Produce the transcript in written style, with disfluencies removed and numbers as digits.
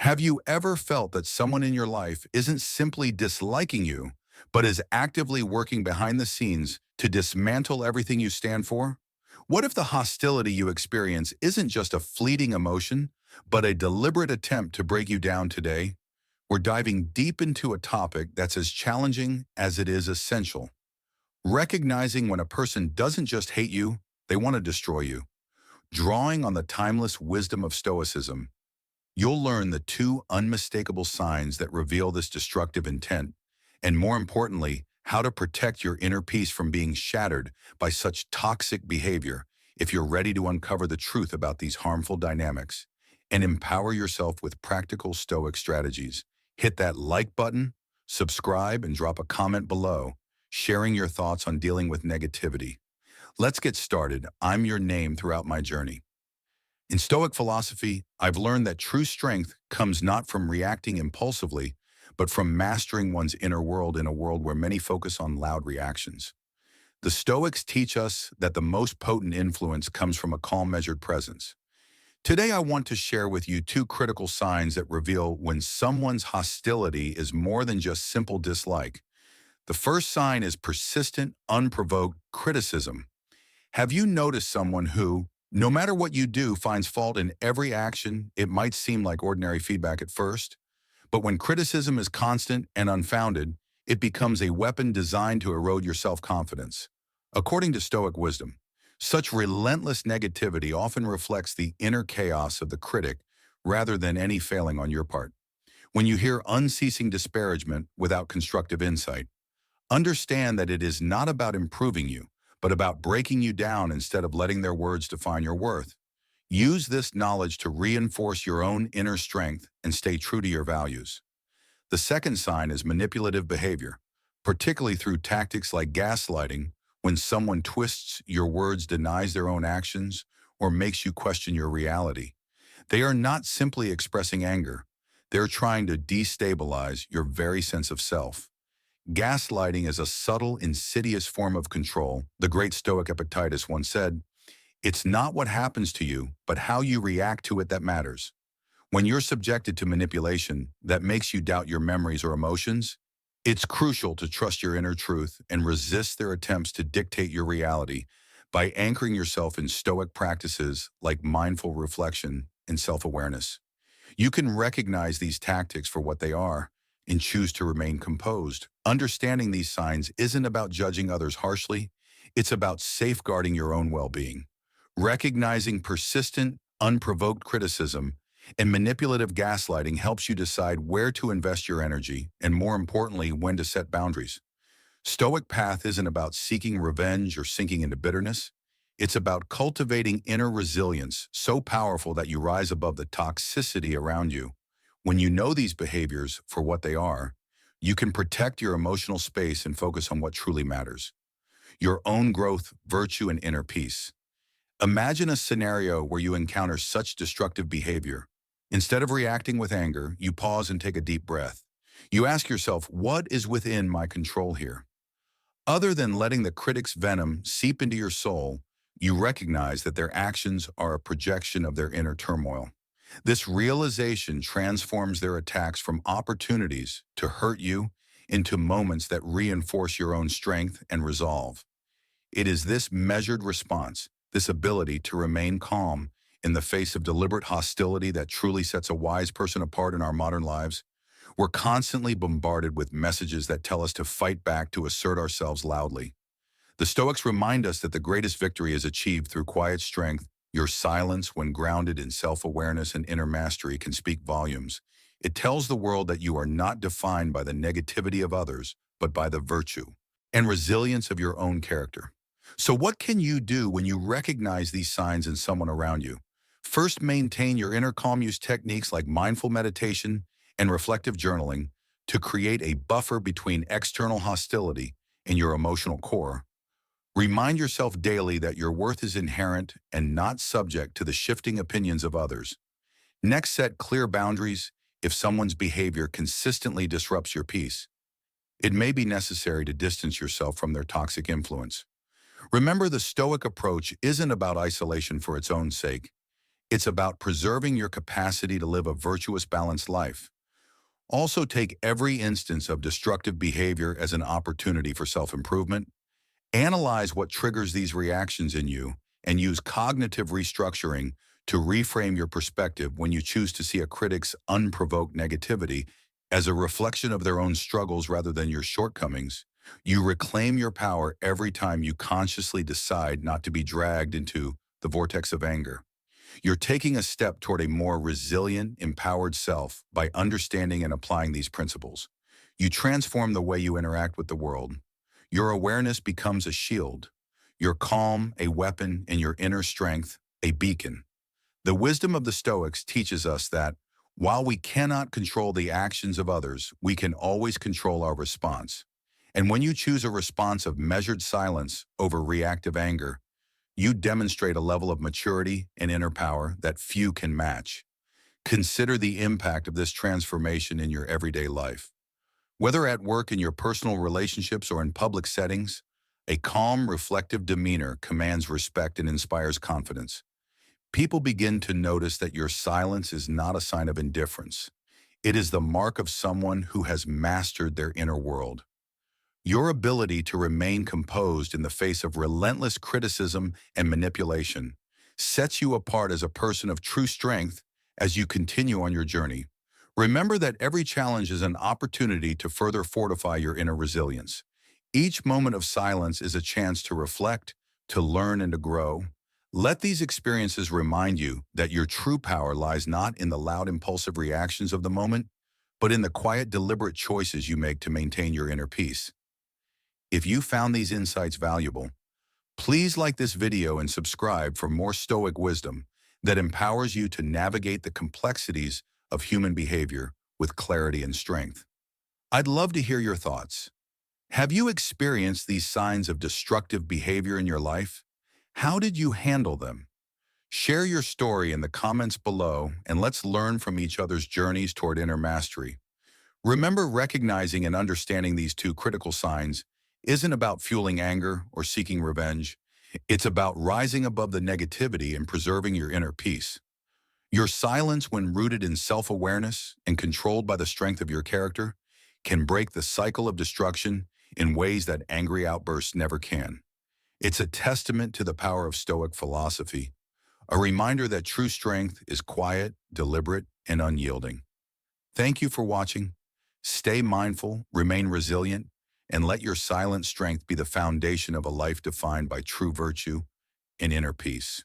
Have you ever felt that someone in your life isn't simply disliking you, but is actively working behind the scenes to dismantle everything you stand for? What if the hostility you experience isn't just a fleeting emotion, but a deliberate attempt to break you down today? We're diving deep into a topic that's as challenging as it is essential. Recognizing when a person doesn't just hate you, they want to destroy you. Drawing on the timeless wisdom of Stoicism, you'll learn the two unmistakable signs that reveal this destructive intent, and more importantly, how to protect your inner peace from being shattered by such toxic behavior if you're ready to uncover the truth about these harmful dynamics and empower yourself with practical Stoic strategies. Hit that like button, subscribe, and drop a comment below, sharing your thoughts on dealing with negativity. Let's get started. I'm your name throughout my journey. In Stoic philosophy, I've learned that true strength comes not from reacting impulsively, but from mastering one's inner world in a world where many focus on loud reactions. The Stoics teach us that the most potent influence comes from a calm, measured presence. Today, I want to share with you two critical signs that reveal when someone's hostility is more than just simple dislike. The first sign is persistent, unprovoked criticism. Have you noticed someone who, no matter what you do, finds fault in every action? It might seem like ordinary feedback at first, but when criticism is constant and unfounded, it becomes a weapon designed to erode your self-confidence. According to Stoic wisdom, such relentless negativity often reflects the inner chaos of the critic rather than any failing on your part. When you hear unceasing disparagement without constructive insight, understand that it is not about improving you, but about breaking you down instead of letting their words define your worth. Use this knowledge to reinforce your own inner strength and stay true to your values. The second sign is manipulative behavior, particularly through tactics like gaslighting, when someone twists your words, denies their own actions, or makes you question your reality. They are not simply expressing anger. They're trying to destabilize your very sense of self. Gaslighting is a subtle, insidious form of control. The great Stoic Epictetus once said, "It's not what happens to you, but how you react to it that matters." When you're subjected to manipulation that makes you doubt your memories or emotions, it's crucial to trust your inner truth and resist their attempts to dictate your reality by anchoring yourself in Stoic practices like mindful reflection and self-awareness. You can recognize these tactics for what they are and choose to remain composed. Understanding these signs isn't about judging others harshly, it's about safeguarding your own well-being. Recognizing persistent, unprovoked criticism and manipulative gaslighting helps you decide where to invest your energy and, more importantly, when to set boundaries. Stoic path isn't about seeking revenge or sinking into bitterness. It's about cultivating inner resilience so powerful that you rise above the toxicity around you. When you know these behaviors for what they are, you can protect your emotional space and focus on what truly matters: your own growth, virtue, and inner peace. Imagine a scenario where you encounter such destructive behavior. Instead of reacting with anger, you pause and take a deep breath. You ask yourself, what is within my control here? Other than letting the critic's venom seep into your soul, you recognize that their actions are a projection of their inner turmoil. This realization transforms their attacks from opportunities to hurt you into moments that reinforce your own strength and resolve. It is this measured response, this ability to remain calm in the face of deliberate hostility, that truly sets a wise person apart in our modern lives. We're constantly bombarded with messages that tell us to fight back, to assert ourselves loudly. The Stoics remind us that the greatest victory is achieved through quiet strength. Your silence, when grounded in self-awareness and inner mastery, can speak volumes. It tells the world that you are not defined by the negativity of others, but by the virtue and resilience of your own character. So what can you do when you recognize these signs in someone around you? First, maintain your inner calm. Use techniques like mindful meditation and reflective journaling to create a buffer between external hostility and your emotional core. Remind yourself daily that your worth is inherent and not subject to the shifting opinions of others. Next, set clear boundaries. If someone's behavior consistently disrupts your peace, it may be necessary to distance yourself from their toxic influence. Remember, the Stoic approach isn't about isolation for its own sake. It's about preserving your capacity to live a virtuous, balanced life. Also, take every instance of destructive behavior as an opportunity for self-improvement. Analyze what triggers these reactions in you and use cognitive restructuring to reframe your perspective when you choose to see a critic's unprovoked negativity as a reflection of their own struggles rather than your shortcomings. You reclaim your power every time you consciously decide not to be dragged into the vortex of anger. You're taking a step toward a more resilient, empowered self by understanding and applying these principles. You transform the way you interact with the world. Your awareness becomes a shield, your calm a weapon, and your inner strength a beacon. The wisdom of the Stoics teaches us that while we cannot control the actions of others, we can always control our response. And when you choose a response of measured silence over reactive anger, you demonstrate a level of maturity and inner power that few can match. Consider the impact of this transformation in your everyday life. Whether at work, in your personal relationships, or in public settings, a calm, reflective demeanor commands respect and inspires confidence. People begin to notice that your silence is not a sign of indifference. It is the mark of someone who has mastered their inner world. Your ability to remain composed in the face of relentless criticism and manipulation sets you apart as a person of true strength as you continue on your journey. Remember that every challenge is an opportunity to further fortify your inner resilience. Each moment of silence is a chance to reflect, to learn, and to grow. Let these experiences remind you that your true power lies not in the loud, impulsive reactions of the moment, but in the quiet, deliberate choices you make to maintain your inner peace. If you found these insights valuable, please like this video and subscribe for more Stoic wisdom that empowers you to navigate the complexities of human behavior with clarity and strength. I'd love to hear your thoughts. Have you experienced these signs of destructive behavior in your life? How did you handle them? Share your story in the comments below, and let's learn from each other's journeys toward inner mastery. Remember, recognizing and understanding these two critical signs isn't about fueling anger or seeking revenge. It's about rising above the negativity and preserving your inner peace. Your silence, when rooted in self-awareness and controlled by the strength of your character, can break the cycle of destruction in ways that angry outbursts never can. It's a testament to the power of Stoic philosophy, a reminder that true strength is quiet, deliberate, and unyielding. Thank you for watching. Stay mindful, remain resilient, and let your silent strength be the foundation of a life defined by true virtue and inner peace.